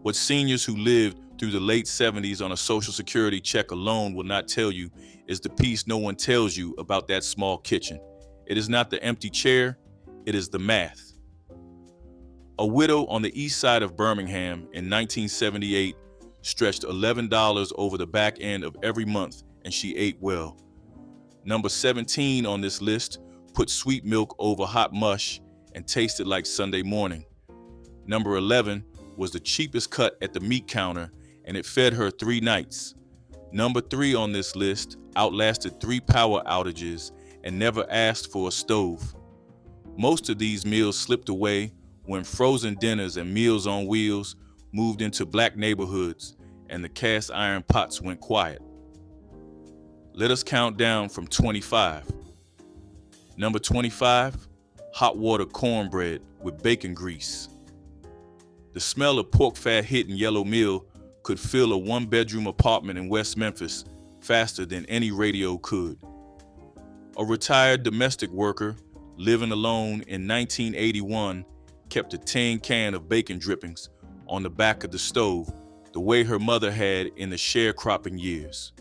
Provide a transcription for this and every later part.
What seniors who lived through the late 70s on a Social Security check alone will not tell you is the piece no one tells you about that small kitchen. It is not the empty chair, it is the math. A widow on the east side of Birmingham in 1978 stretched $11 over the back end of every month, and she ate well. Number 17 on this list put sweet milk over hot mush and tasted like Sunday morning. Number 11 was the cheapest cut at the meat counter, and it fed her 3 nights. Number 3 on this list outlasted 3 power outages and never asked for a stove. Most of these meals slipped away when frozen dinners and Meals on Wheels moved into black neighborhoods and the cast iron pots went quiet. Let us count down from 25. Number 25, hot water cornbread with bacon grease. The smell of pork fat hitting yellow meal could fill a 1-bedroom apartment in West Memphis faster than any radio could. A retired domestic worker living alone in 1981 kept a tin can of bacon drippings on the back of the stove, the way her mother had in the sharecropping years.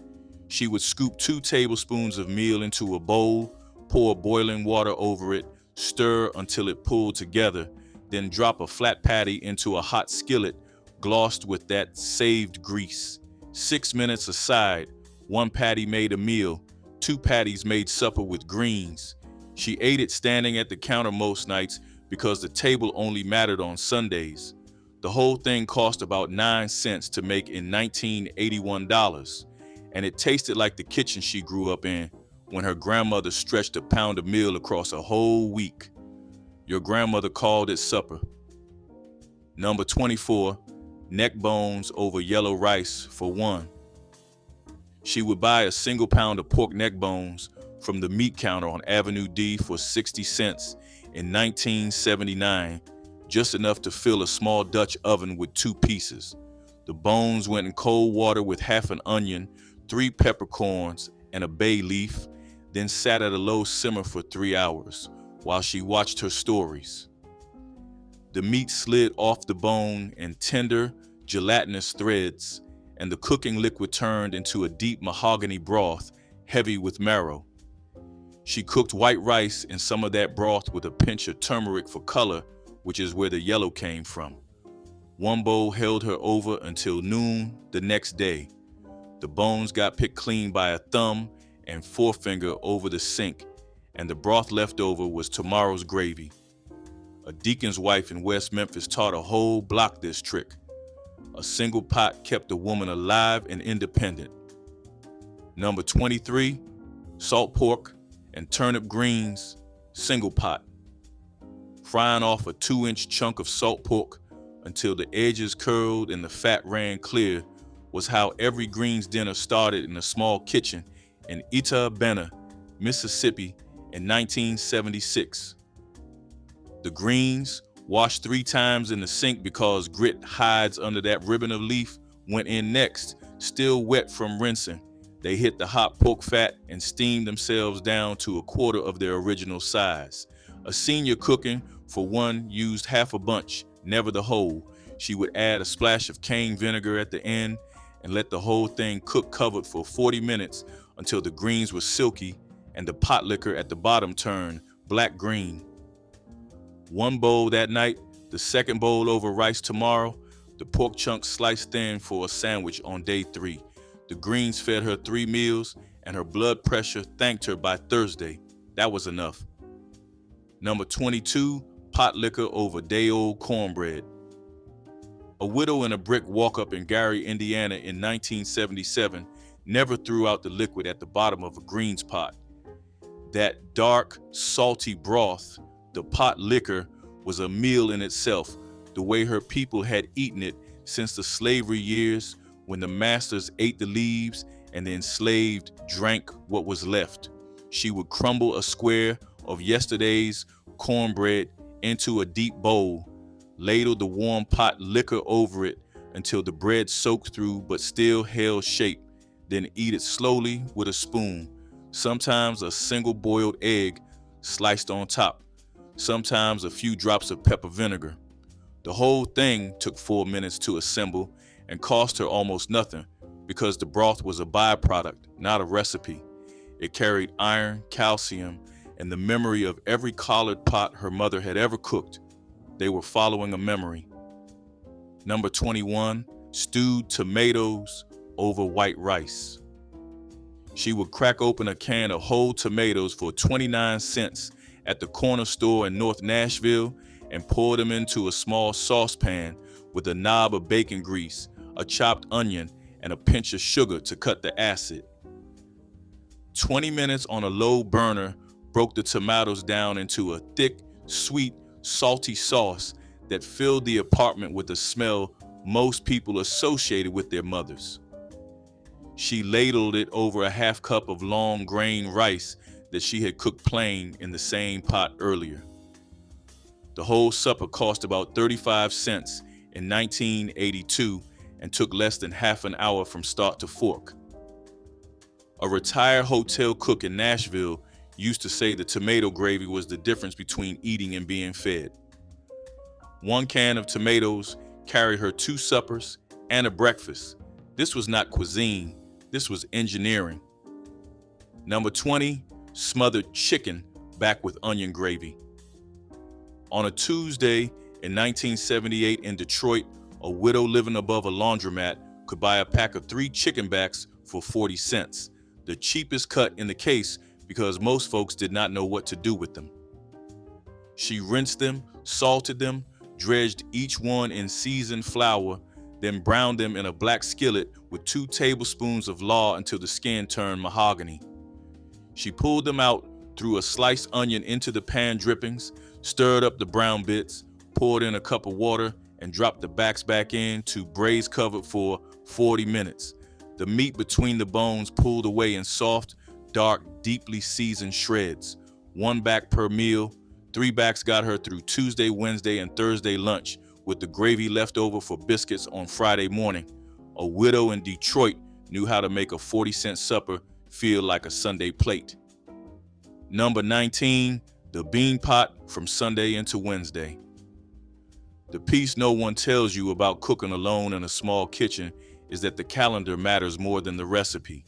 She would scoop 2 tablespoons of meal into a bowl, pour boiling water over it, stir until it pulled together, then drop a flat patty into a hot skillet glossed with that saved grease. 6 minutes aside, 1 patty made a meal, 2 patties made supper with greens. She ate it standing at the counter most nights because the table only mattered on Sundays. The whole thing cost about 9 cents to make in $1981, and it tasted like the kitchen she grew up in when her grandmother stretched a pound of meal across a whole week. Your grandmother called it supper. Number 24, neck bones over yellow rice for 1. She would buy a single pound of pork neck bones from the meat counter on Avenue D for 60 cents in 1979, just enough to fill a small Dutch oven with 2 pieces. The bones went in cold water with half an onion, 3 peppercorns, and a bay leaf, then sat at a low simmer for 3 hours while she watched her stories. The meat slid off the bone in tender, gelatinous threads, and the cooking liquid turned into a deep mahogany broth, heavy with marrow. She cooked white rice in some of that broth with a pinch of turmeric for color, which is where the yellow came from. 1 bowl held her over until noon the next day. The bones got picked clean by a thumb and forefinger over the sink, and the broth left over was tomorrow's gravy. A deacon's wife in West Memphis taught a whole block this trick. A single pot kept a woman alive and independent. Number 23, salt pork and turnip greens, single pot. Frying off a 2-inch chunk of salt pork until the edges curled and the fat ran clear was how every greens dinner started in a small kitchen in Itta, Mississippi in 1976. The greens, washed 3 times in the sink because grit hides under that ribbon of leaf, went in next, still wet from rinsing. They hit the hot pork fat and steamed themselves down to a quarter of their original size. A senior cooking for 1 used half a bunch, never the whole. She would add a splash of cane vinegar at the end and let the whole thing cook covered for 40 minutes until the greens were silky and the potlikker at the bottom turned black-green. 1 bowl that night, the 2nd bowl over rice tomorrow, the pork chunks sliced thin for a sandwich on day 3. The greens fed her 3 meals, and her blood pressure thanked her by Thursday. That was enough. Number 22, potlikker over day-old cornbread. A widow in a brick walk-up in Gary, Indiana in 1977 never threw out the liquid at the bottom of a greens pot. That dark, salty broth, the potlikker, was a meal in itself, the way her people had eaten it since the slavery years when the masters ate the leaves and the enslaved drank what was left. She would crumble a square of yesterday's cornbread into a deep bowl, ladle the warm pot liquor over it until the bread soaked through but still held shape, then eat it slowly with a spoon, sometimes a single boiled egg sliced on top, sometimes a few drops of pepper vinegar. The whole thing took 4 minutes to assemble and cost her almost nothing because the broth was a byproduct, not a recipe. It carried iron, calcium, and the memory of every collard pot her mother had ever cooked. They were following a memory. Number 21, stewed tomatoes over white rice. She would crack open a can of whole tomatoes for 29 cents at the corner store in North Nashville and pour them into a small saucepan with a knob of bacon grease, a chopped onion, and a pinch of sugar to cut the acid. 20 minutes on a low burner broke the tomatoes down into a thick, sweet, salty sauce that filled the apartment with a smell most people associated with their mothers. She ladled it over a half cup of long grain rice that she had cooked plain in the same pot earlier. The whole supper cost about 35 cents in 1982 and took less than half an hour from start to fork. A retired hotel cook in Nashville used to say the tomato gravy was the difference between eating and being fed. 1 can of tomatoes carried her 2 suppers and a breakfast. This was not cuisine, this was engineering. Number 20, smothered chicken back with onion gravy. On a Tuesday in 1978 in Detroit, a widow living above a laundromat could buy a pack of 3 chicken backs for 40 cents, the cheapest cut in the case because most folks did not know what to do with them. She rinsed them, salted them, dredged each one in seasoned flour, then browned them in a black skillet with 2 tablespoons of lard until the skin turned mahogany. She pulled them out, threw a sliced onion into the pan drippings, stirred up the brown bits, poured in a cup of water, and dropped the backs back in to braise covered for 40 minutes. The meat between the bones pulled away in soft, dark, deeply seasoned shreds. 1 back per meal. 3 backs got her through Tuesday, Wednesday, and Thursday lunch, with the gravy left over for biscuits on Friday morning. A widow in Detroit knew how to make a 40-cent supper feel like a Sunday plate. Number 19, the bean pot from Sunday into Wednesday. The piece no one tells you about cooking alone in a small kitchen is that the calendar matters more than the recipe.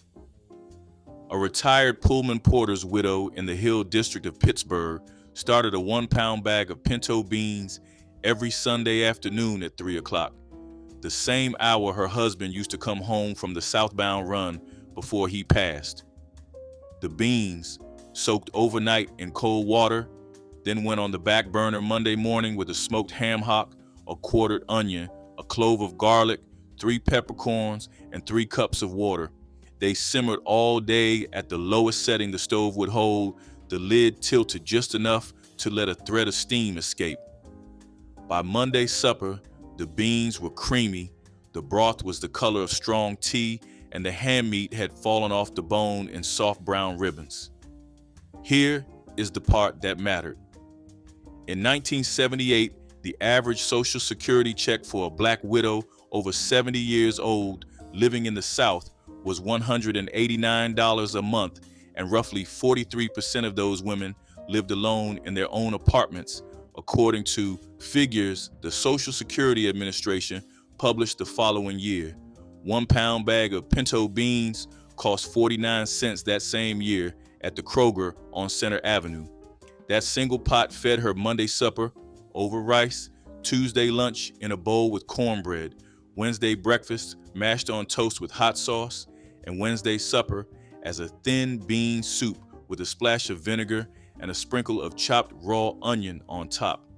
A retired Pullman Porter's widow in the Hill District of Pittsburgh started a 1-pound bag of pinto beans every Sunday afternoon at 3 o'clock, the same hour her husband used to come home from the southbound run before he passed. The beans, soaked overnight in cold water, then went on the back burner Monday morning with a smoked ham hock, a quartered onion, a clove of garlic, 3 peppercorns, and 3 cups of water. They simmered all day at the lowest setting the stove would hold, the lid tilted just enough to let a thread of steam escape. By Monday's supper, the beans were creamy, the broth was the color of strong tea, and the ham meat had fallen off the bone in soft brown ribbons. Here is the part that mattered. In 1978, the average Social Security check for a black widow over 70 years old living in the South was $189 a month, and roughly 43% of those women lived alone in their own apartments, according to figures the Social Security Administration published the following year. 1-pound bag of pinto beans cost 49 cents that same year at the Kroger on Center Avenue. That single pot fed her Monday supper over rice, Tuesday lunch in a bowl with cornbread, Wednesday breakfast mashed on toast with hot sauce, and Wednesday supper as a thin bean soup with a splash of vinegar and a sprinkle of chopped raw onion on top.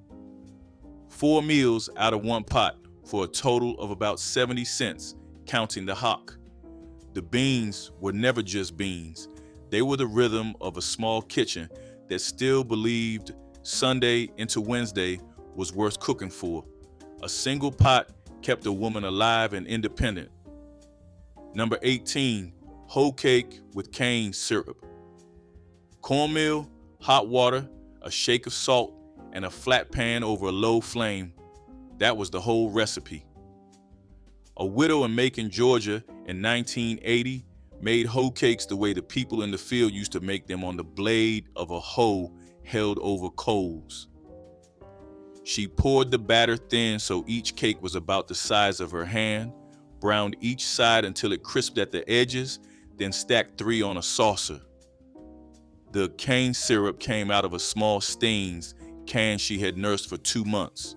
4 meals out of 1 pot for a total of about 70 cents, counting the hock. The beans were never just beans. They were the rhythm of a small kitchen that still believed Sunday into Wednesday was worth cooking for. A single pot kept a woman alive and independent. Number 18, hoe cake with cane syrup. Cornmeal, hot water, a shake of salt, and a flat pan over a low flame. That was the whole recipe. A widow in Macon, Georgia in 1980 made hoe cakes the way the people in the field used to make them on the blade of a hoe held over coals. She poured the batter thin so each cake was about the size of her hand, browned each side until it crisped at the edges, then stacked 3 on a saucer. The cane syrup came out of a small Staines can she had nursed for 2 months.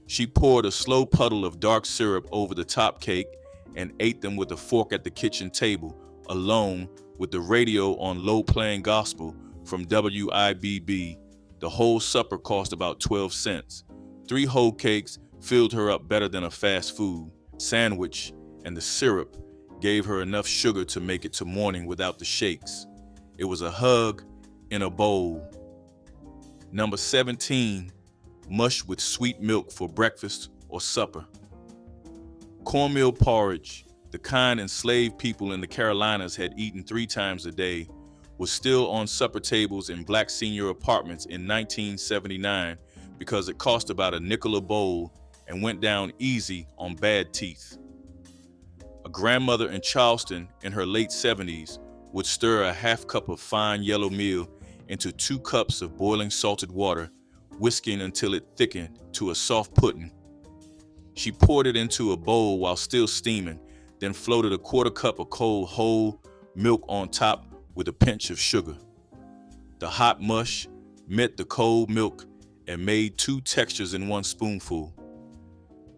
She poured a slow puddle of dark syrup over the top cake and ate them with a fork at the kitchen table, alone with the radio on low playing gospel from WIBB. The whole supper cost about 12 cents. 3 whole cakes filled her up better than a fast food sandwich, and the syrup gave her enough sugar to make it to morning without the shakes. It was a hug in a bowl. Number 17, mush with sweet milk for breakfast or supper. Cornmeal porridge, the kind enslaved people in the Carolinas had eaten 3 times a day, was still on supper tables in black senior apartments in 1979 because it cost about a nickel a bowl and went down easy on bad teeth. A grandmother in Charleston in her late 70s would stir a half cup of fine yellow meal into 2 cups of boiling salted water, whisking until it thickened to a soft pudding. She poured it into a bowl while still steaming, then floated a 1/4 cup of cold whole milk on top with a pinch of sugar. The hot mush met the cold milk and made 2 textures in 1 spoonful.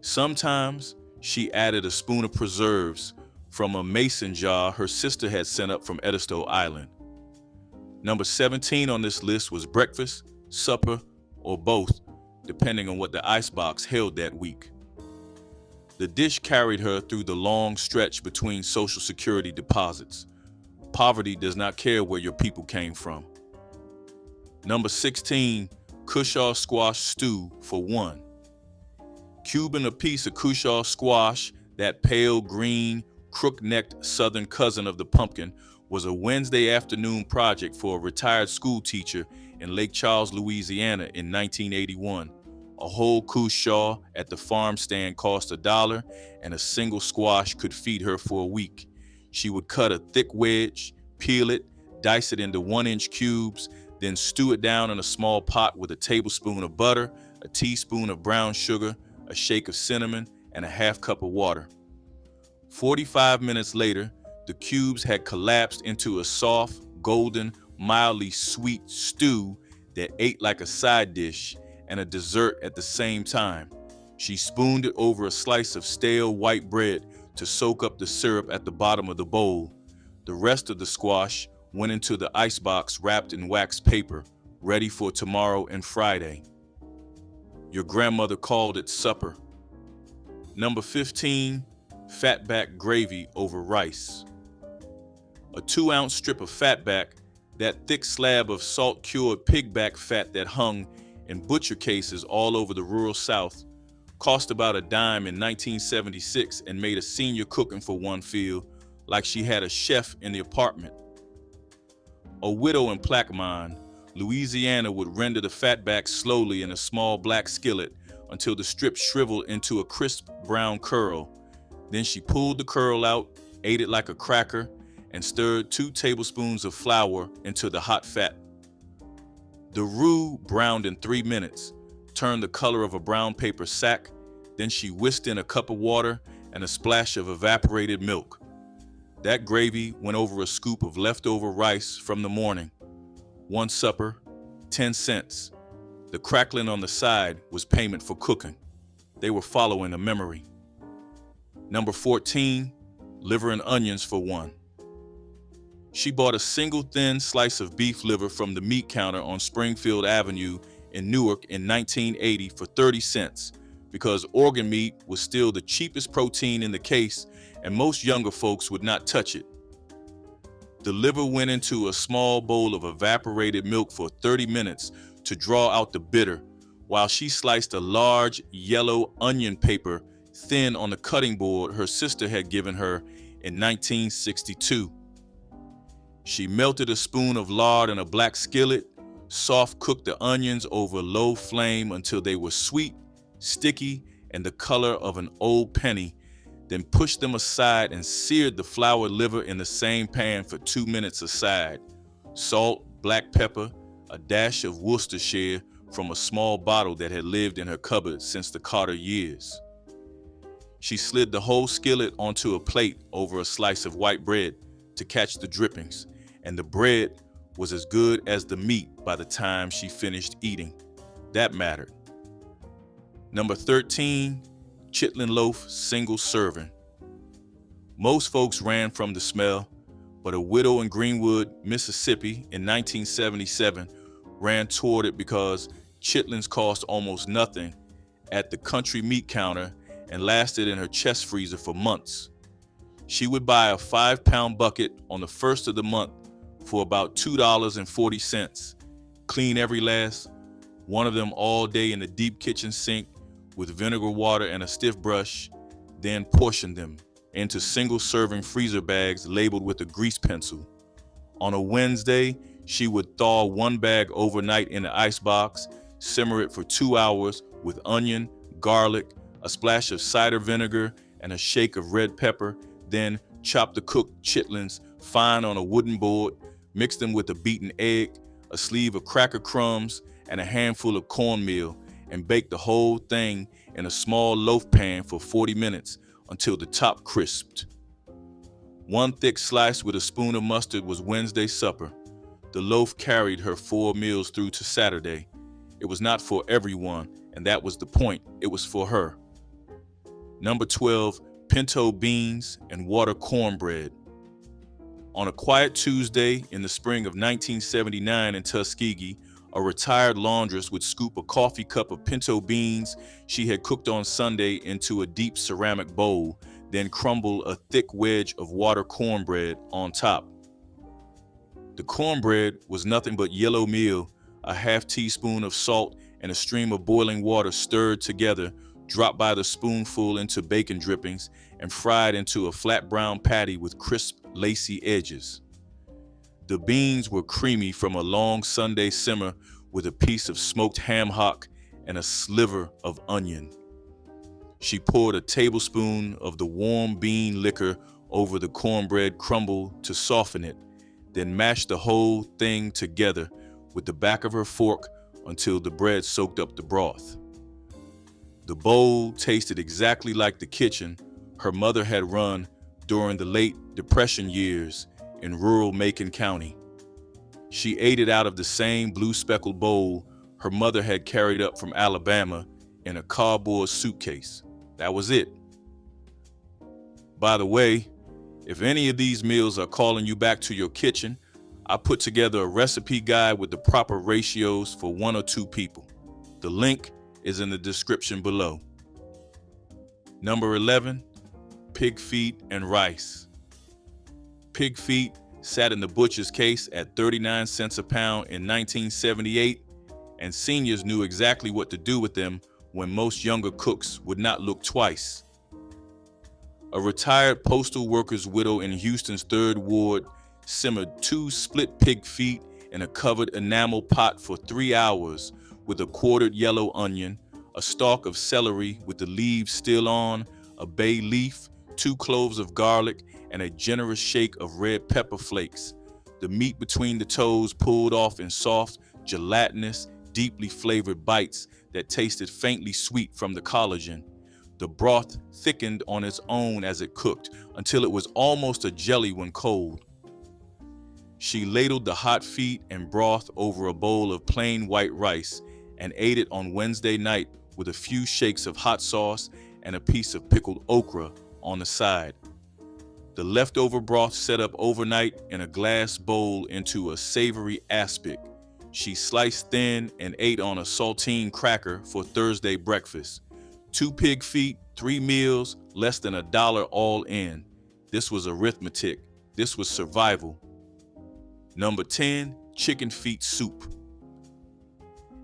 Sometimes she added a spoon of preserves from a mason jar her sister had sent up from Edisto Island. Number 17 on this list was breakfast, supper, or both, depending on what the icebox held that week. The dish carried her through the long stretch between Social Security deposits. Poverty does not care where your people came from. Number 16, Cushaw squash stew for 1. Cubing a piece of Cushaw squash, that pale green, crook-necked southern cousin of the pumpkin, was a Wednesday afternoon project for a retired school teacher in Lake Charles, Louisiana in 1981. A whole Cushaw at the farm stand cost $1, and a single squash could feed her for a week. She would cut a thick wedge, peel it, dice it into 1-inch cubes, then stew it down in a small pot with a tablespoon of butter, a teaspoon of brown sugar, a shake of cinnamon, and a half cup of water. 45 minutes later, the cubes had collapsed into a soft, golden, mildly sweet stew that ate like a side dish and a dessert at the same time. She spooned it over a slice of stale white bread to soak up the syrup at the bottom of the bowl. The rest of the squash went into the icebox wrapped in wax paper, ready for tomorrow and Friday. Your grandmother called it supper. Number 15, fatback gravy over rice. A 2-ounce strip of fatback, that thick slab of salt-cured pigback fat that hung in butcher cases all over the rural South, cost about $0.10 in 1976 and made a senior cooking for 1 feel like she had a chef in the apartment. A widow in Plaquemine, Louisiana would render the fatback slowly in a small black skillet until the strip shriveled into a crisp brown curl. Then she pulled the curl out, ate it like a cracker, and stirred 2 tablespoons of flour into the hot fat. The roux browned in 3 minutes, turned the color of a brown paper sack, then she whisked in a cup of water and a splash of evaporated milk. That gravy went over a scoop of leftover rice from the morning. 1 supper, 10 cents. The crackling on the side was payment for cooking. They were following a memory. Number 14, liver and onions for 1. She bought a single thin slice of beef liver from the meat counter on Springfield Avenue in Newark in 1980 for 30 cents because organ meat was still the cheapest protein in the case and most younger folks would not touch it. The liver went into a small bowl of evaporated milk for 30 minutes to draw out the bitter while she sliced a large yellow onion paper thin on the cutting board her sister had given her in 1962. She melted a spoon of lard in a black skillet, soft cooked the onions over a low flame until they were sweet, sticky, and the color of an old penny, then pushed them aside and seared the floured liver in the same pan for 2 minutes aside. Salt, black pepper, a dash of Worcestershire from a small bottle that had lived in her cupboard since the Carter years. She slid the whole skillet onto a plate over a slice of white bread to catch the drippings, and the bread was as good as the meat by the time she finished eating. That mattered. Number 13, chitlin loaf, single serving. Most folks ran from the smell, but a widow in Greenwood, Mississippi in 1977 ran toward it because chitlins cost almost nothing at the country meat counter and lasted in her chest freezer for months. She would buy a 5-pound bucket on the first of the month for about $2.40, clean every last one of them all day in the deep kitchen sink with vinegar water and a stiff brush, then portion them into single-serving freezer bags labeled with a grease pencil. On a Wednesday, she would thaw one bag overnight in the icebox, simmer it for 2 hours with onion, garlic, a splash of cider vinegar, and a shake of red pepper, then chop the cooked chitlins fine on a wooden board, mix them with a beaten egg, a sleeve of cracker crumbs, and a handful of cornmeal, and bake the whole thing in a small loaf pan for 40 minutes until the top crisped. One thick slice with a spoon of mustard was Wednesday supper. The loaf carried her 4 meals through to Saturday. It was not for everyone, and that was the point. It was for her. Number 12, pinto beans and water cornbread. On a quiet Tuesday in the spring of 1979 in Tuskegee, a retired laundress would scoop a coffee cup of pinto beans she had cooked on Sunday into a deep ceramic bowl, then crumble a thick wedge of water cornbread on top. The cornbread was nothing but yellow meal, a half teaspoon of salt, and a stream of boiling water stirred together, dropped by the spoonful into bacon drippings, and fried into a flat brown patty with crisp, lacy edges. The beans were creamy from a long Sunday simmer with a piece of smoked ham hock and a sliver of onion. She poured a tablespoon of the warm bean liquor over the cornbread crumble to soften it, then mashed the whole thing together with the back of her fork until the bread soaked up the broth. The bowl tasted exactly like the kitchen her mother had run during the late Depression years in rural Macon County. She ate it out of the same blue speckled bowl her mother had carried up from Alabama in a cardboard suitcase. That was it. By the way, if any of these meals are calling you back to your kitchen, I put together a recipe guide with the proper ratios for 1 or 2 people. The link is in the description below. Number 11, pig feet and rice. Pig feet sat in the butcher's case at 39 cents a pound in 1978, and seniors knew exactly what to do with them when most younger cooks would not look twice. A retired postal worker's widow in Houston's 3rd Ward simmered 2 split pig feet in a covered enamel pot for 3 hours with a quartered yellow onion, a stalk of celery with the leaves still on, a bay leaf, 2 cloves of garlic, and a generous shake of red pepper flakes. The meat between the toes pulled off in soft, gelatinous, deeply flavored bites that tasted faintly sweet from the collagen. The broth thickened on its own as it cooked until it was almost a jelly when cold. She ladled the hot feet and broth over a bowl of plain white rice and ate it on Wednesday night with a few shakes of hot sauce and a piece of pickled okra on the side. The leftover broth set up overnight in a glass bowl into a savory aspic. She sliced thin and ate on a saltine cracker for Thursday breakfast. 2 pig feet, 3 meals, less than $1 all in. This was arithmetic. This was survival. Number 10, chicken feet soup.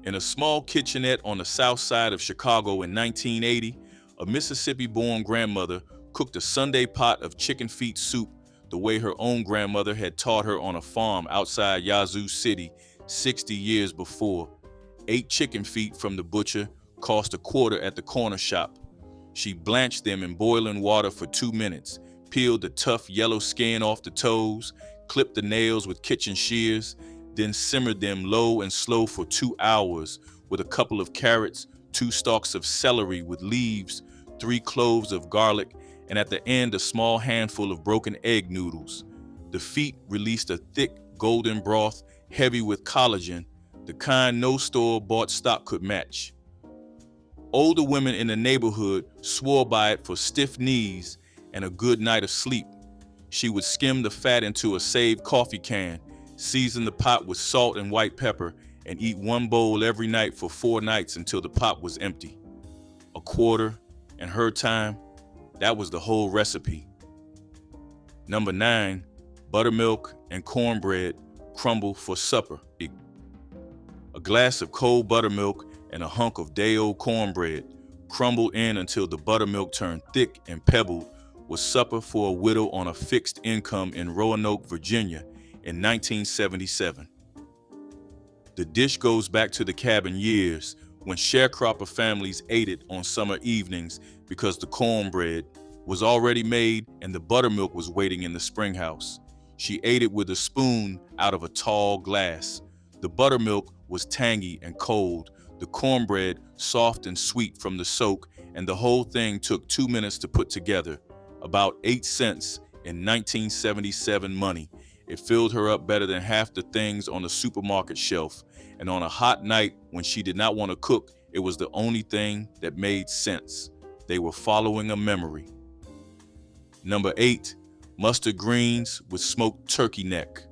In a small kitchenette on the south side of Chicago in 1980, a Mississippi-born grandmother cooked a Sunday pot of chicken feet soup the way her own grandmother had taught her on a farm outside Yazoo City 60 years before. 8 chicken feet from the butcher cost $1 at the corner shop. She blanched them in boiling water for 2 minutes, peeled the tough yellow skin off the toes, clipped the nails with kitchen shears, then simmered them low and slow for 2 hours with a couple of carrots, 2 stalks of celery with leaves, 3 cloves of garlic, and at the end a small handful of broken egg noodles. The feet released a thick golden broth heavy with collagen, the kind no store-bought stock could match. Older women in the neighborhood swore by it for stiff knees and a good night of sleep. She would skim the fat into a saved coffee can, season the pot with salt and white pepper, and eat 1 bowl every night for 4 nights until the pot was empty. A quarter, in her time, that was the whole recipe. Number 9, buttermilk and cornbread crumble for supper. A glass of cold buttermilk and a hunk of day-old cornbread, crumbled in until the buttermilk turned thick and pebbled, was supper for a widow on a fixed income in Roanoke, Virginia in 1977. The dish goes back to the cabin years when sharecropper families ate it on summer evenings because the cornbread was already made and the buttermilk was waiting in the spring house. She ate it with a spoon out of a tall glass. The buttermilk was tangy and cold, the cornbread soft and sweet from the soak, and the whole thing took 2 minutes to put together, about 8 cents in 1977 money. It filled her up better than half the things on the supermarket shelf, and on a hot night when she did not want to cook, it was the only thing that made sense. They were following a memory. Number 8, mustard greens with smoked turkey neck.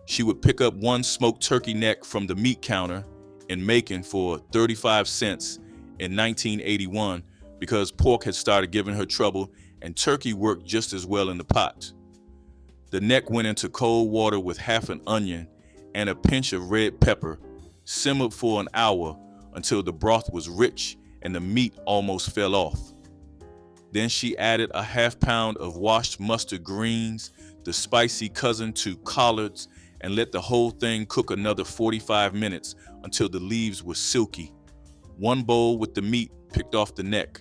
She would pick up 1 smoked turkey neck from the meat counter in Macon for 35 cents in 1981 because pork had started giving her trouble and turkey worked just as well in the pot. The neck went into cold water with half an onion and a pinch of red pepper, simmered for an hour until the broth was rich and the meat almost fell off. Then she added a ½ pound of washed mustard greens, the spicy cousin to collards, and let the whole thing cook another 45 minutes until the leaves were silky. 1 bowl with the meat picked off the neck.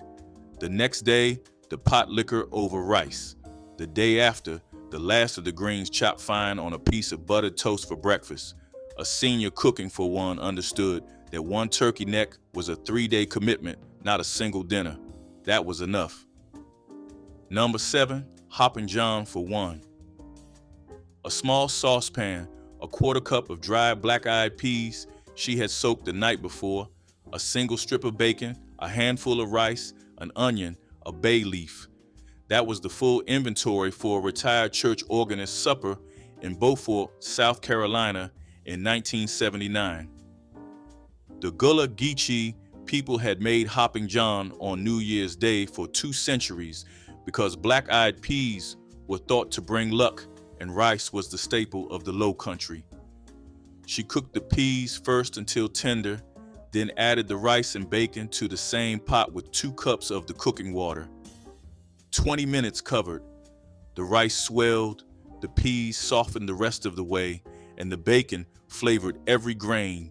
The next day, the potlikker over rice. The day after, the last of the greens chopped fine on a piece of buttered toast for breakfast. A senior cooking for one understood that 1 turkey neck was a 3-day commitment, not a single dinner. That was enough. Number 7, Hoppin' John for 1. A small saucepan, a 1/4 cup of dried black-eyed peas she had soaked the night before, a single strip of bacon, a handful of rice, an onion, a bay leaf. That was the full inventory for a retired church organist's supper in Beaufort, South Carolina in 1979. The Gullah Geechee people had made Hoppin' John on New Year's Day for 2 centuries because black-eyed peas were thought to bring luck and rice was the staple of the Low Country. She cooked the peas first until tender, then added the rice and bacon to the same pot with 2 cups of the cooking water. 20 minutes covered. The rice swelled, the peas softened the rest of the way, and the bacon flavored every grain.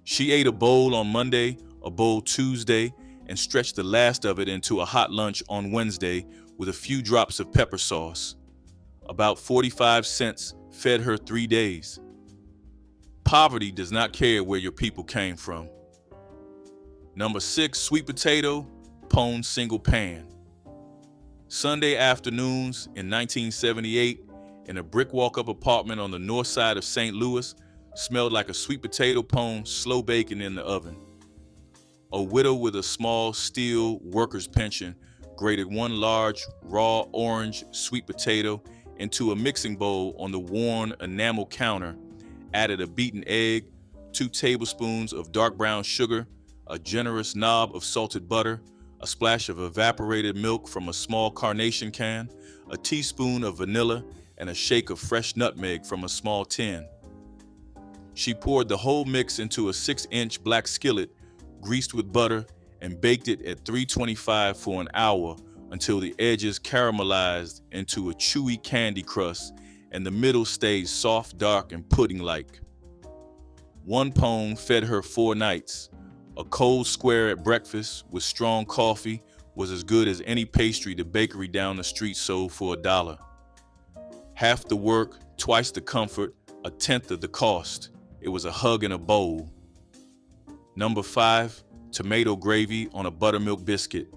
She ate a bowl on Monday, a bowl Tuesday, and stretched the last of it into a hot lunch on Wednesday with a few drops of pepper sauce. About 45 cents fed her 3 days. Poverty does not care where your people came from. Number 6, sweet potato, pone single pan. Sunday afternoons in 1978, in a brick walk-up apartment on the north side of St. Louis, smelled like a sweet potato pone slow baking in the oven. A widow with a small steel worker's pension grated 1 large raw orange sweet potato into a mixing bowl on the worn enamel counter, added a beaten egg, 2 tablespoons of dark brown sugar, a generous knob of salted butter, a splash of evaporated milk from a small carnation can, a teaspoon of vanilla, and a shake of fresh nutmeg from a small tin. She poured the whole mix into a 6-inch black skillet, greased with butter, and baked it at 325 for an hour until the edges caramelized into a chewy candy crust and the middle stayed soft, dark, and pudding-like. 1 pone fed her 4 nights. A cold square at breakfast with strong coffee was as good as any pastry the bakery down the street sold for $1. Half the work, twice the comfort, 1/10 of the cost. It was a hug in a bowl. Number 5, tomato gravy on a buttermilk biscuit.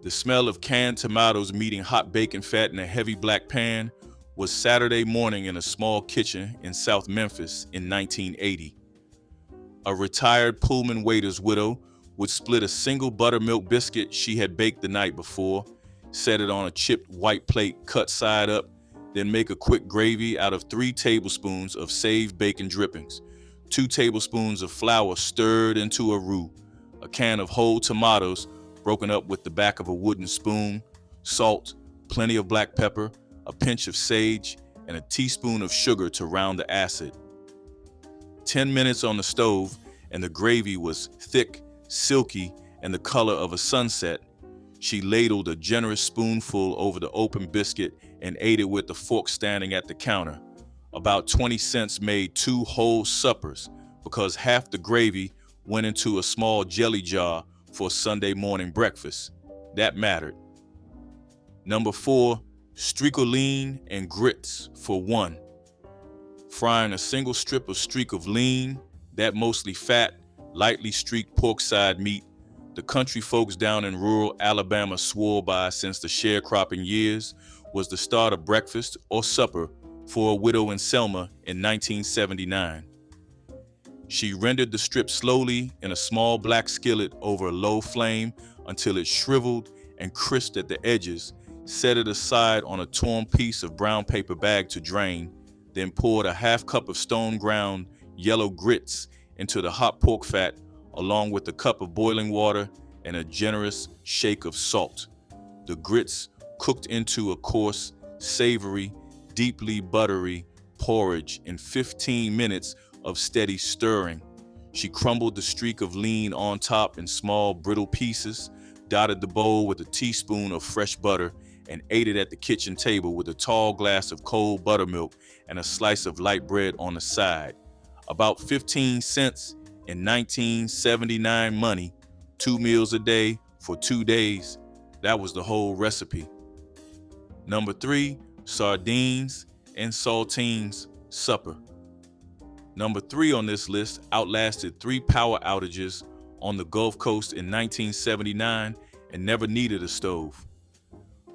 The smell of canned tomatoes meeting hot bacon fat in a heavy black pan was Saturday morning in a small kitchen in South Memphis in 1980. A retired Pullman waiter's widow would split a single buttermilk biscuit she had baked the night before, set it on a chipped white plate cut side up, then make a quick gravy out of 3 tablespoons of saved bacon drippings, 2 tablespoons of flour stirred into a roux, a can of whole tomatoes broken up with the back of a wooden spoon, salt, plenty of black pepper, a pinch of sage, and a teaspoon of sugar to round the acid. 10 minutes on the stove, and the gravy was thick, silky, and the color of a sunset. She ladled a generous spoonful over the open biscuit and ate it with the fork standing at the counter. About 20 cents made 2 whole suppers because half the gravy went into a small jelly jar for Sunday morning breakfast. That mattered. Number 4, streakoline and grits for 1. Frying a single strip of streak of lean, that mostly fat, lightly streaked porkside meat the country folks down in rural Alabama swore by since the sharecropping years, was the start of breakfast or supper for a widow in Selma in 1979. She rendered the strip slowly in a small black skillet over a low flame until it shriveled and crisped at the edges, set it aside on a torn piece of brown paper bag to drain, then poured a half cup of stone ground yellow grits into the hot pork fat along with a cup of boiling water and a generous shake of salt. The grits cooked into a coarse, savory, deeply buttery porridge in 15 minutes of steady stirring. She crumbled the streak of lean on top in small, brittle pieces, dotted the bowl with a teaspoon of fresh butter, and ate it at the kitchen table with a tall glass of cold buttermilk and a slice of light bread on the side. About 15 cents in 1979 money, 2 meals a day for 2 days. That was the whole recipe. Number 3, sardines and saltines supper. Number 3 on this list outlasted 3 power outages on the Gulf Coast in 1979 and never needed a stove.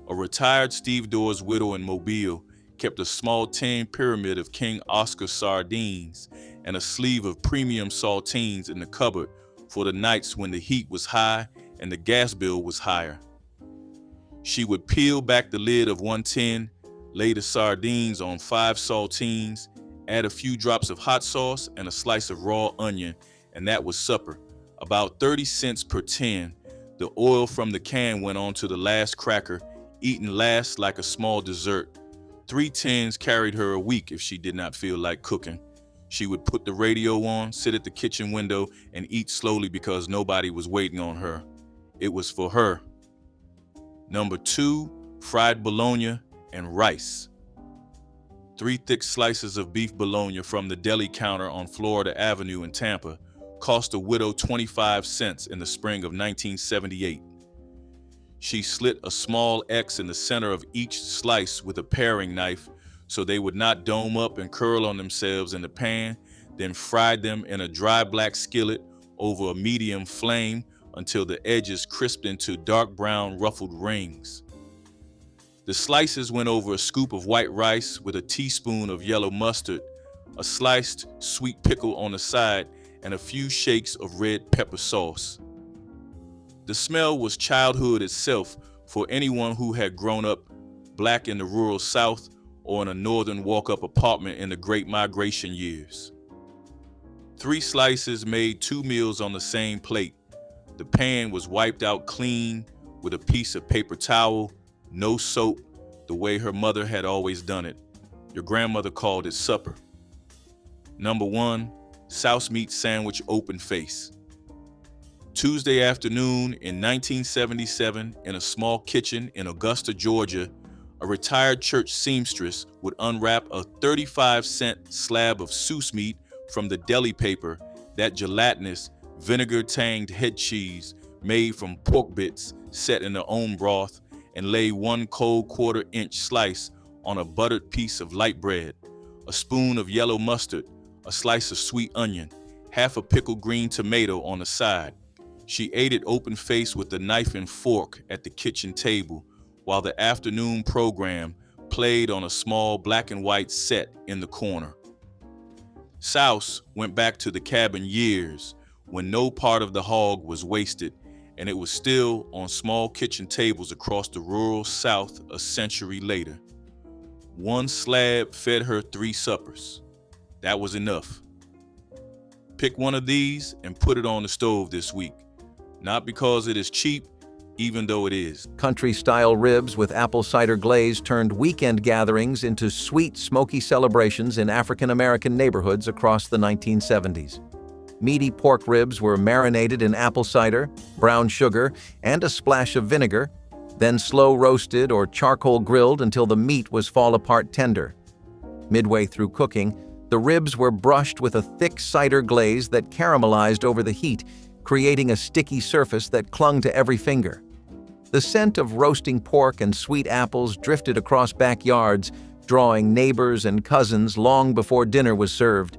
A retired stevedores widow in Mobile kept a small tin pyramid of King Oscar sardines and a sleeve of premium saltines in the cupboard for the nights when the heat was high and the gas bill was higher. She would peel back the lid of one tin, lay the sardines on 5 saltines, add a few drops of hot sauce and a slice of raw onion, and that was supper. About 30 cents per tin. The oil from the can went on to the last cracker, eaten last like a small dessert. 3 tins carried her a week if she did not feel like cooking. She would put the radio on, sit at the kitchen window, and eat slowly because nobody was waiting on her. It was for her. Number 2, fried bologna and rice. 3 thick slices of beef bologna from the deli counter on Florida Avenue in Tampa cost a widow 25 cents in the spring of 1978. She slit a small X in the center of each slice with a paring knife so they would not dome up and curl on themselves in the pan, then fried them in a dry black skillet over a medium flame until the edges crisped into dark brown ruffled rings. The slices went over a scoop of white rice with a teaspoon of yellow mustard, a sliced sweet pickle on the side, and a few shakes of red pepper sauce. The smell was childhood itself for anyone who had grown up black in the rural South or in a northern walk-up apartment in the Great Migration years. 3 slices made 2 meals on the same plate. The pan was wiped out clean with a piece of paper towel, no soap, the way her mother had always done it. Your grandmother called it supper. Number 1, souse meat sandwich open face. Tuesday afternoon in 1977, in a small kitchen in Augusta, Georgia, a retired church seamstress would unwrap a 35-cent slab of souse meat from the deli paper, that gelatinous, vinegar-tanged head cheese made from pork bits set in their own broth, and lay 1 cold 1/4-inch slice on a buttered piece of light bread, a spoon of yellow mustard, a slice of sweet onion, half a pickled green tomato on the side. She ate it open-faced with a knife and fork at the kitchen table while the afternoon program played on a small black and white set in the corner. Souse went back to the cabin years when no part of the hog was wasted, and it was still on small kitchen tables across the rural South a century later. One slab fed her 3 suppers. That was enough. Pick one of these and put it on the stove this week. Not because it is cheap, even though it is. Country-style ribs with apple cider glaze turned weekend gatherings into sweet, smoky celebrations in African-American neighborhoods across the 1970s. Meaty pork ribs were marinated in apple cider, brown sugar, and a splash of vinegar, then slow roasted or charcoal grilled until the meat was fall-apart tender. Midway through cooking, the ribs were brushed with a thick cider glaze that caramelized over the heat, creating a sticky surface that clung to every finger. The scent of roasting pork and sweet apples drifted across backyards, drawing neighbors and cousins long before dinner was served.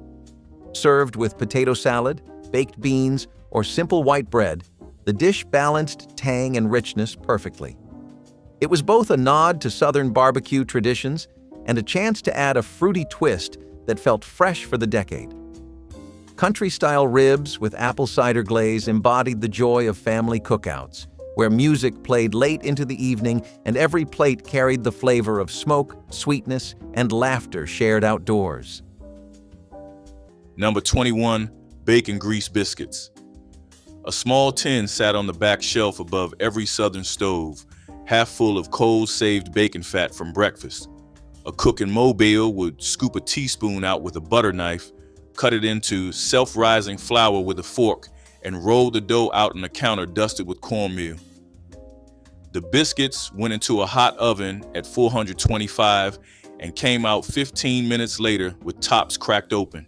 Served with potato salad, baked beans, or simple white bread, the dish balanced tang and richness perfectly. It was both a nod to Southern barbecue traditions and a chance to add a fruity twist that felt fresh for the decade. Country-style ribs with apple cider glaze embodied the joy of family cookouts, where music played late into the evening and every plate carried the flavor of smoke, sweetness, and laughter shared outdoors. Number 21, bacon grease biscuits. A small tin sat on the back shelf above every Southern stove, half full of cold-saved bacon fat from breakfast. A cook in Mobile would scoop a teaspoon out with a butter knife, cut it into self-rising flour with a fork, and roll the dough out on the counter dusted with cornmeal. The biscuits went into a hot oven at 425 and came out 15 minutes later with tops cracked open.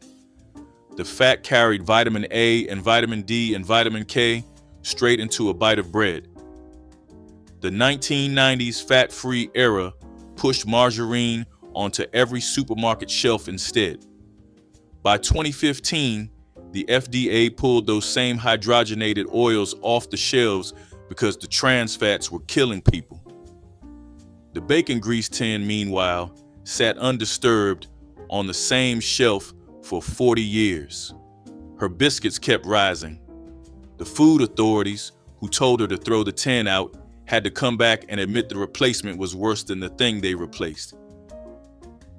The fat carried vitamin A and vitamin D and vitamin K straight into a bite of bread. The 1990s fat-free era pushed margarine onto every supermarket shelf instead. By 2015, the FDA pulled those same hydrogenated oils off the shelves because the trans fats were killing people. The bacon grease tin, meanwhile, sat undisturbed on the same shelf for 40 years. Her biscuits kept rising. The food authorities, who told her to throw the tin out, had to come back and admit the replacement was worse than the thing they replaced.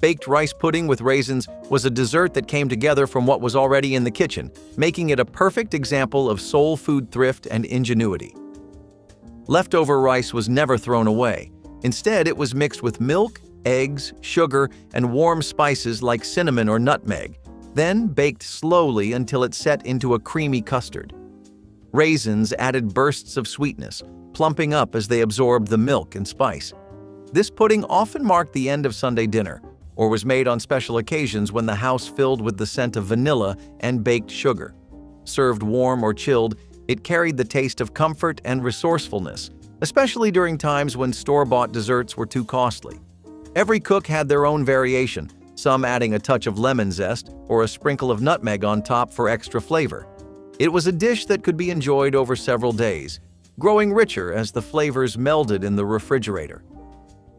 Baked rice pudding with raisins was a dessert that came together from what was already in the kitchen, making it a perfect example of soul food thrift and ingenuity. Leftover rice was never thrown away. Instead, it was mixed with milk, eggs, sugar, and warm spices like cinnamon or nutmeg, then baked slowly until it set into a creamy custard. Raisins added bursts of sweetness, plumping up as they absorbed the milk and spice. This pudding often marked the end of Sunday dinner, or was made on special occasions when the house filled with the scent of vanilla and baked sugar. Served warm or chilled, it carried the taste of comfort and resourcefulness, especially during times when store-bought desserts were too costly. Every cook had their own variation, some adding a touch of lemon zest or a sprinkle of nutmeg on top for extra flavor. It was a dish that could be enjoyed over several days, growing richer as the flavors melded in the refrigerator.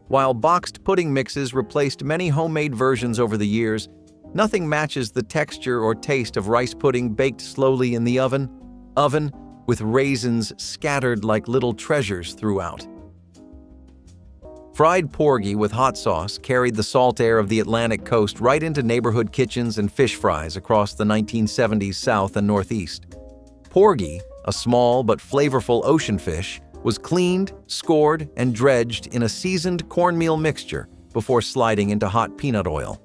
While boxed pudding mixes replaced many homemade versions over the years, nothing matches the texture or taste of rice pudding baked slowly in the oven with raisins scattered like little treasures throughout. Fried porgy with hot sauce carried the salt air of the Atlantic coast right into neighborhood kitchens and fish fries across the 1970s South and Northeast. Porgy, a small but flavorful ocean fish, was cleaned, scored, and dredged in a seasoned cornmeal mixture before sliding into hot peanut oil.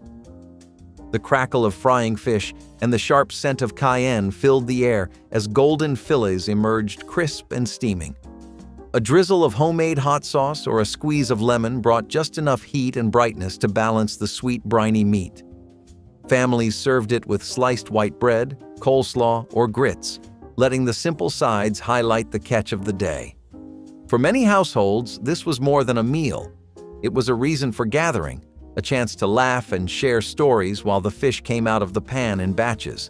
The crackle of frying fish and the sharp scent of cayenne filled the air as golden fillets emerged crisp and steaming. A drizzle of homemade hot sauce or a squeeze of lemon brought just enough heat and brightness to balance the sweet, briny meat. Families served it with sliced white bread, coleslaw, or grits, letting the simple sides highlight the catch of the day. For many households, this was more than a meal. It was a reason for gathering, a chance to laugh and share stories while the fish came out of the pan in batches.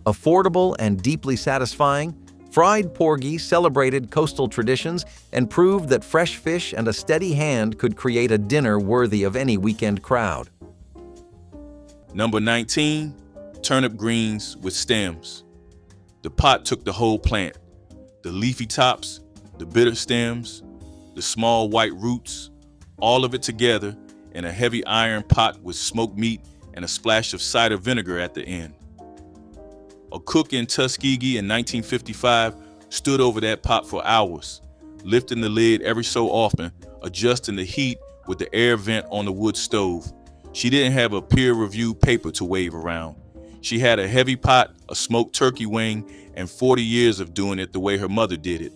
Affordable and deeply satisfying, fried porgy celebrated coastal traditions and proved that fresh fish and a steady hand could create a dinner worthy of any weekend crowd. Number 19, turnip greens with stems. The pot took the whole plant, the leafy tops, the bitter stems, the small white roots, all of it together in a heavy iron pot with smoked meat and a splash of cider vinegar at the end. A cook in Tuskegee in 1955 stood over that pot for hours, lifting the lid every so often, adjusting the heat with the air vent on the wood stove. She didn't have a peer-reviewed paper to wave around. She had a heavy pot, a smoked turkey wing, and 40 years of doing it the way her mother did it.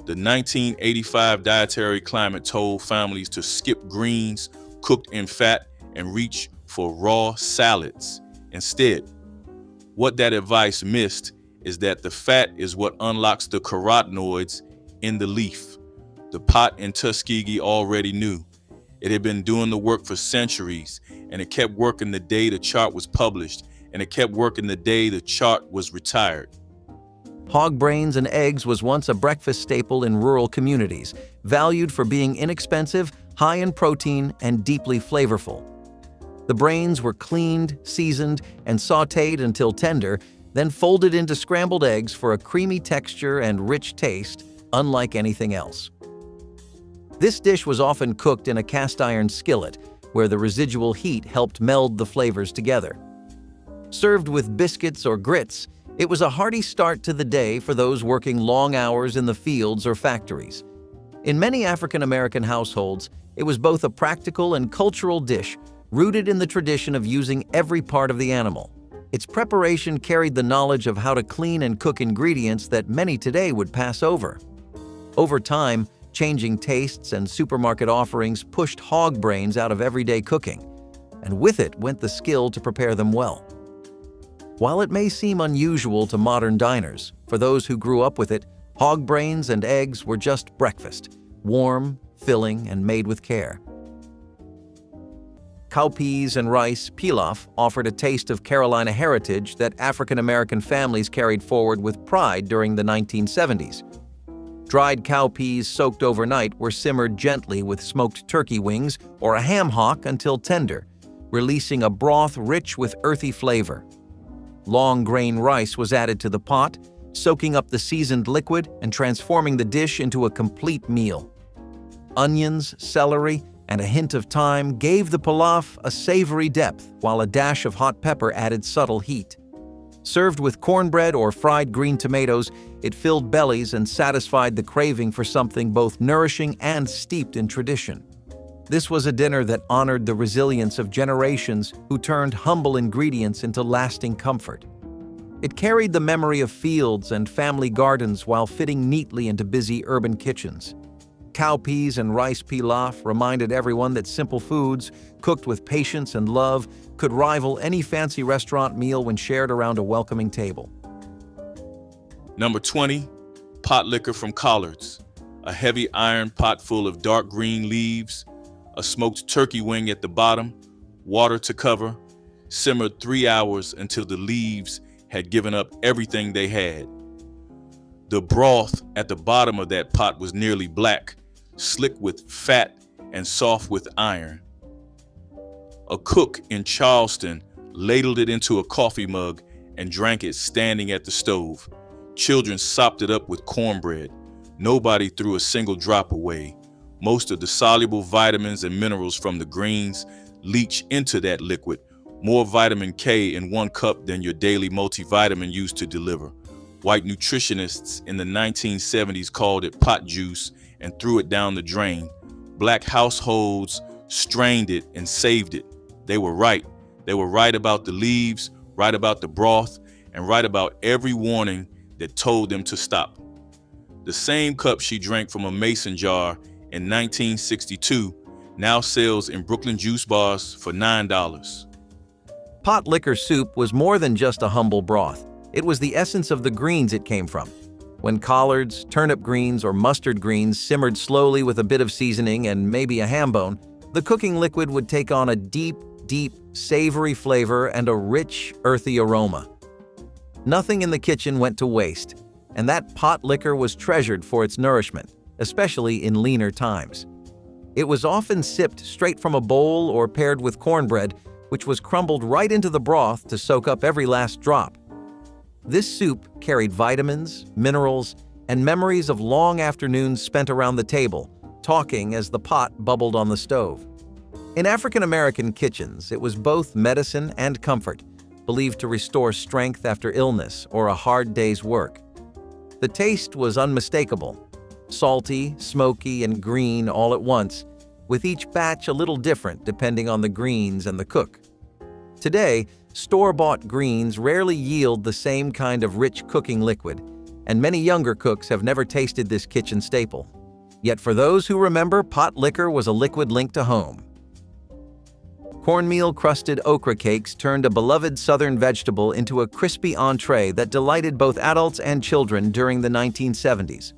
The 1985 dietary climate told families to skip greens cooked in fat and reach for raw salads instead. What that advice missed is that the fat is what unlocks the carotenoids in the leaf. The pot in Tuskegee already knew. It had been doing the work for centuries, and it kept working the day the chart was published, and it kept working the day the chart was retired. Hog brains and eggs was once a breakfast staple in rural communities, valued for being inexpensive, high in protein, and deeply flavorful. The brains were cleaned, seasoned, and sautéed until tender, then folded into scrambled eggs for a creamy texture and rich taste, unlike anything else. This dish was often cooked in a cast-iron skillet, where the residual heat helped meld the flavors together. Served with biscuits or grits, it was a hearty start to the day for those working long hours in the fields or factories. In many African American households, it was both a practical and cultural dish, rooted in the tradition of using every part of the animal. Its preparation carried the knowledge of how to clean and cook ingredients that many today would pass over. Over time, changing tastes and supermarket offerings pushed hog brains out of everyday cooking, and with it went the skill to prepare them well. While it may seem unusual to modern diners, for those who grew up with it, hog brains and eggs were just breakfast, warm, filling, and made with care. Cowpeas and rice pilaf offered a taste of Carolina heritage that African American families carried forward with pride during the 1970s. Dried cowpeas soaked overnight were simmered gently with smoked turkey wings or a ham hock until tender, releasing a broth rich with earthy flavor. Long grain rice was added to the pot, soaking up the seasoned liquid and transforming the dish into a complete meal. Onions, celery, and a hint of thyme gave the pilaf a savory depth, while a dash of hot pepper added subtle heat. Served with cornbread or fried green tomatoes, it filled bellies and satisfied the craving for something both nourishing and steeped in tradition. This was a dinner that honored the resilience of generations who turned humble ingredients into lasting comfort. It carried the memory of fields and family gardens while fitting neatly into busy urban kitchens. Cowpeas and rice pilaf reminded everyone that simple foods, cooked with patience and love, could rival any fancy restaurant meal when shared around a welcoming table. Number 20, potlikker from collards. A heavy iron pot full of dark green leaves, a smoked turkey wing at the bottom, water to cover, simmered 3 hours until the leaves had given up everything they had. The broth at the bottom of that pot was nearly black, slick with fat and soft with iron. A cook in Charleston ladled it into a coffee mug and drank it standing at the stove. Children sopped it up with cornbread. Nobody threw a single drop away. Most of the soluble vitamins and minerals from the greens leach into that liquid, more vitamin K in 1 cup than your daily multivitamin used to deliver. White nutritionists in the 1970s called it pot juice and threw it down the drain. Black households strained it and saved it. They were right. They were right about the leaves, right about the broth, and right about every warning that told them to stop. The same cup she drank from a mason jar in 1962 now sells in Brooklyn juice bars for $9. Potlikker soup was more than just a humble broth. It was the essence of the greens it came from. When collards, turnip greens, or mustard greens simmered slowly with a bit of seasoning and maybe a ham bone, the cooking liquid would take on a deep, savory flavor and a rich, earthy aroma. Nothing in the kitchen went to waste, and that potlikker was treasured for its nourishment, especially in leaner times. It was often sipped straight from a bowl or paired with cornbread, which was crumbled right into the broth to soak up every last drop. This soup carried vitamins, minerals, and memories of long afternoons spent around the table, talking as the pot bubbled on the stove. In African American kitchens, it was both medicine and comfort, believed to restore strength after illness or a hard day's work. The taste was unmistakable, salty, smoky, and green all at once, with each batch a little different depending on the greens and the cook. Today, store-bought greens rarely yield the same kind of rich cooking liquid, and many younger cooks have never tasted this kitchen staple. Yet for those who remember, potlikker was a liquid link to home. Cornmeal-crusted okra cakes turned a beloved southern vegetable into a crispy entree that delighted both adults and children during the 1970s.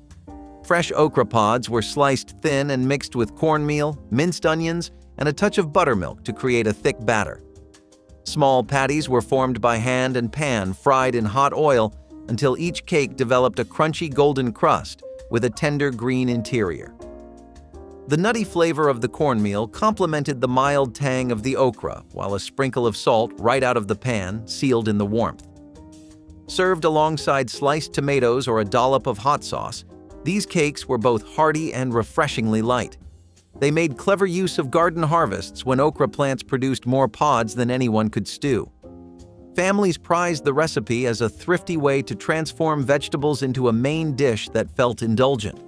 Fresh okra pods were sliced thin and mixed with cornmeal, minced onions, and a touch of buttermilk to create a thick batter. Small patties were formed by hand and pan, fried in hot oil until each cake developed a crunchy golden crust with a tender green interior. The nutty flavor of the cornmeal complemented the mild tang of the okra, while a sprinkle of salt right out of the pan sealed in the warmth. Served alongside sliced tomatoes or a dollop of hot sauce, these cakes were both hearty and refreshingly light. They made clever use of garden harvests when okra plants produced more pods than anyone could stew. Families prized the recipe as a thrifty way to transform vegetables into a main dish that felt indulgent.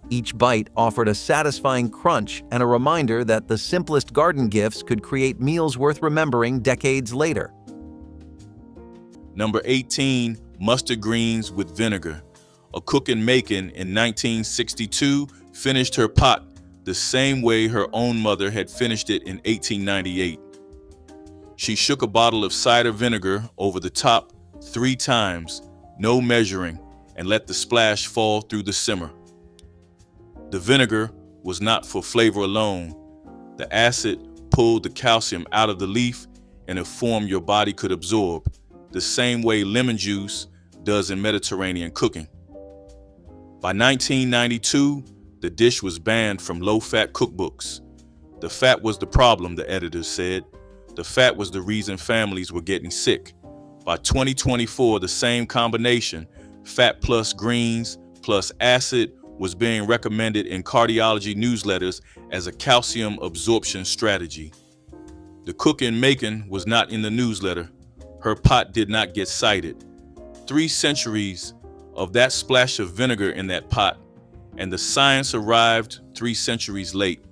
Each bite offered a satisfying crunch and a reminder that the simplest garden gifts could create meals worth remembering decades later. Number 18, mustard greens with vinegar. A cook in Macon in 1962 finished her pot the same way her own mother had finished it in 1898. She shook a bottle of cider vinegar over the top 3 times, no measuring, and let the splash fall through the simmer. The vinegar was not for flavor alone. The acid pulled the calcium out of the leaf in a form your body could absorb, the same way lemon juice does in Mediterranean cooking. By 1992, the dish was banned from low-fat cookbooks. The fat was the problem, the editors said. The fat was the reason families were getting sick. By 2024, the same combination, fat plus greens plus acid, was being recommended in cardiology newsletters as a calcium absorption strategy. The cook in Macon was not in the newsletter. Her pot did not get cited. 3 centuries of that splash of vinegar in that pot, and the science arrived 3 centuries late.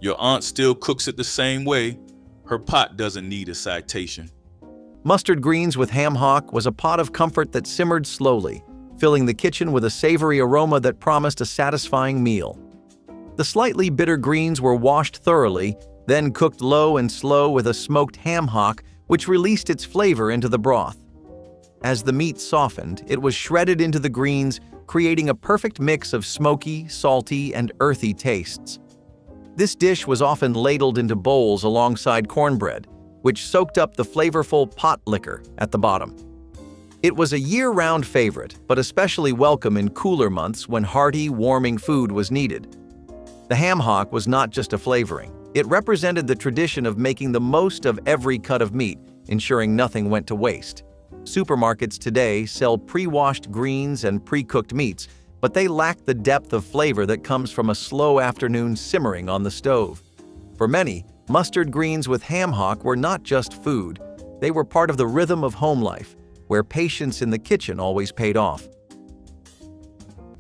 Your aunt still cooks it the same way. Her pot doesn't need a citation. Mustard greens with ham hock was a pot of comfort that simmered slowly, filling the kitchen with a savory aroma that promised a satisfying meal. The slightly bitter greens were washed thoroughly, then cooked low and slow with a smoked ham hock, which released its flavor into the broth. As the meat softened, it was shredded into the greens, creating a perfect mix of smoky, salty, and earthy tastes. This dish was often ladled into bowls alongside cornbread, which soaked up the flavorful potlikker at the bottom. It was a year-round favorite, but especially welcome in cooler months when hearty, warming food was needed. The ham hock was not just a flavoring. It represented the tradition of making the most of every cut of meat, ensuring nothing went to waste. Supermarkets today sell pre-washed greens and pre-cooked meats, but they lack the depth of flavor that comes from a slow afternoon simmering on the stove. For many, mustard greens with ham hock were not just food. They were part of the rhythm of home life, where patience in the kitchen always paid off.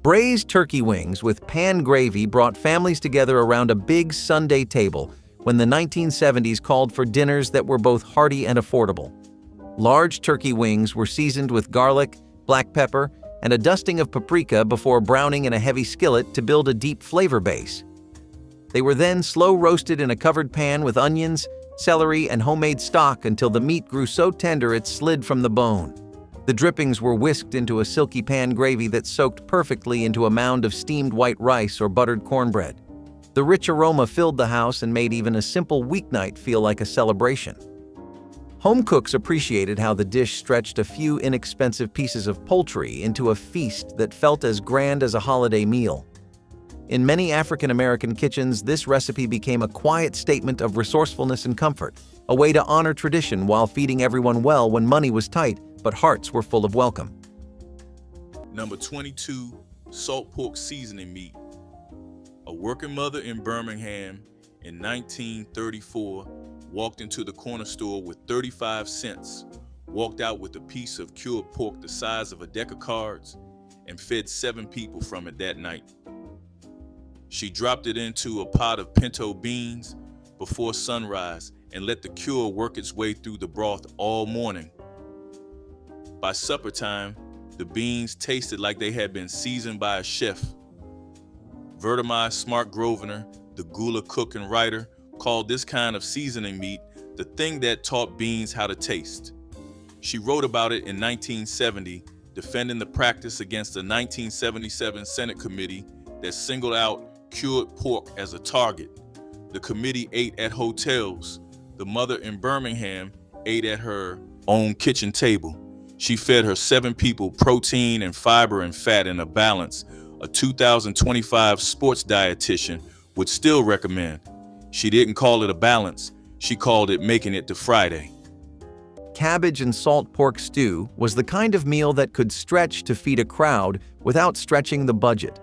Braised turkey wings with pan gravy brought families together around a big Sunday table when the 1970s called for dinners that were both hearty and affordable. Large turkey wings were seasoned with garlic, black pepper, and a dusting of paprika before browning in a heavy skillet to build a deep flavor base. They were then slow roasted in a covered pan with onions, celery, and homemade stock until the meat grew so tender it slid from the bone. The drippings were whisked into a silky pan gravy that soaked perfectly into a mound of steamed white rice or buttered cornbread. The rich aroma filled the house and made even a simple weeknight feel like a celebration. Home cooks appreciated how the dish stretched a few inexpensive pieces of poultry into a feast that felt as grand as a holiday meal. In many African American kitchens, this recipe became a quiet statement of resourcefulness and comfort, a way to honor tradition while feeding everyone well when money was tight, but hearts were full of welcome. Number 22, salt pork seasoning meat. A working mother in Birmingham in 1934 walked into the corner store with 35 cents, walked out with a piece of cured pork the size of a deck of cards, and fed 7 people from it that night. She dropped it into a pot of pinto beans before sunrise and let the cure work its way through the broth all morning. By supper time, the beans tasted like they had been seasoned by a chef. Vertimai Smart Grosvenor, the Gula cook and writer, called this kind of seasoning meat the thing that taught beans how to taste. She wrote about it in 1970, defending the practice against a 1977 Senate committee that singled out cured pork as a target. The committee ate at hotels. The mother in Birmingham ate at her own kitchen table. She fed her 7 people protein and fiber and fat in a balance a 2025 sports dietitian would still recommend. She didn't call it a balance. She called it making it to Friday. Cabbage and salt pork stew was the kind of meal that could stretch to feed a crowd without stretching the budget.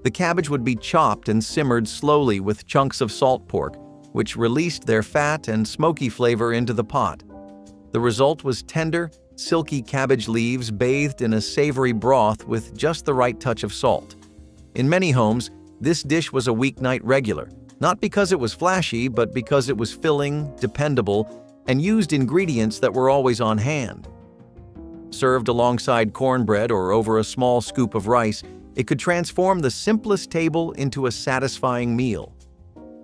The cabbage would be chopped and simmered slowly with chunks of salt pork, which released their fat and smoky flavor into the pot. The result was tender, silky cabbage leaves bathed in a savory broth with just the right touch of salt. In many homes, this dish was a weeknight regular, not because it was flashy, but because it was filling, dependable, and used ingredients that were always on hand. Served alongside cornbread or over a small scoop of rice, it could transform the simplest table into a satisfying meal.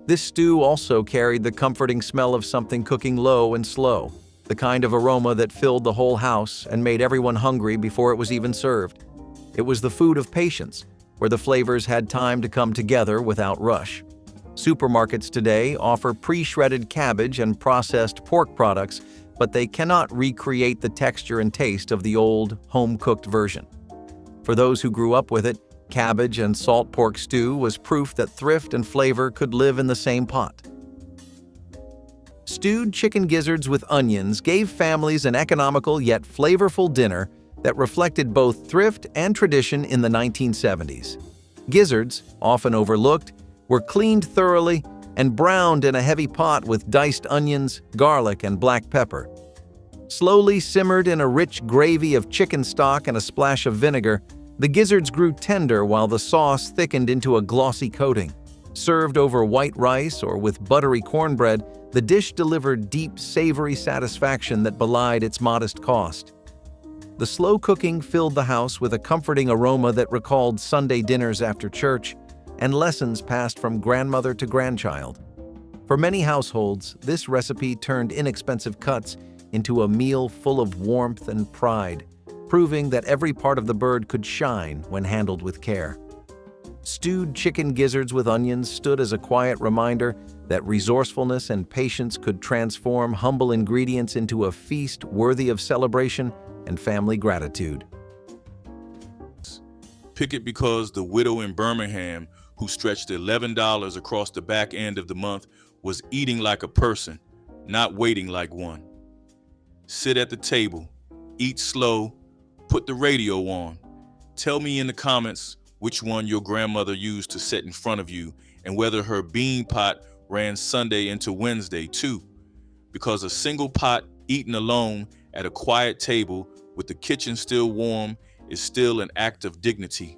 This stew also carried the comforting smell of something cooking low and slow, the kind of aroma that filled the whole house and made everyone hungry before it was even served. It was the food of patience, where the flavors had time to come together without rush. Supermarkets today offer pre-shredded cabbage and processed pork products, but they cannot recreate the texture and taste of the old, home-cooked version. For those who grew up with it, cabbage and salt pork stew was proof that thrift and flavor could live in the same pot. Stewed chicken gizzards with onions gave families an economical yet flavorful dinner that reflected both thrift and tradition in the 1970s. Gizzards, often overlooked, were cleaned thoroughly and browned in a heavy pot with diced onions, garlic, and black pepper. Slowly simmered in a rich gravy of chicken stock and a splash of vinegar, the gizzards grew tender while the sauce thickened into a glossy coating. Served over white rice or with buttery cornbread, the dish delivered deep, savory satisfaction that belied its modest cost. The slow cooking filled the house with a comforting aroma that recalled Sunday dinners after church and lessons passed from grandmother to grandchild. For many households, this recipe turned inexpensive cuts into a meal full of warmth and pride, proving that every part of the bird could shine when handled with care. Stewed chicken gizzards with onions stood as a quiet reminder that resourcefulness and patience could transform humble ingredients into a feast worthy of celebration and family gratitude. Pick it because the widow in Birmingham, who stretched $11 across the back end of the month, was eating like a person, not waiting like one. Sit at the table, eat slow, put the radio on. Tell me in the comments which one your grandmother used to set in front of you and whether her bean pot ran Sunday into Wednesday too. Because a single pot eaten alone at a quiet table with the kitchen still warm is still an act of dignity.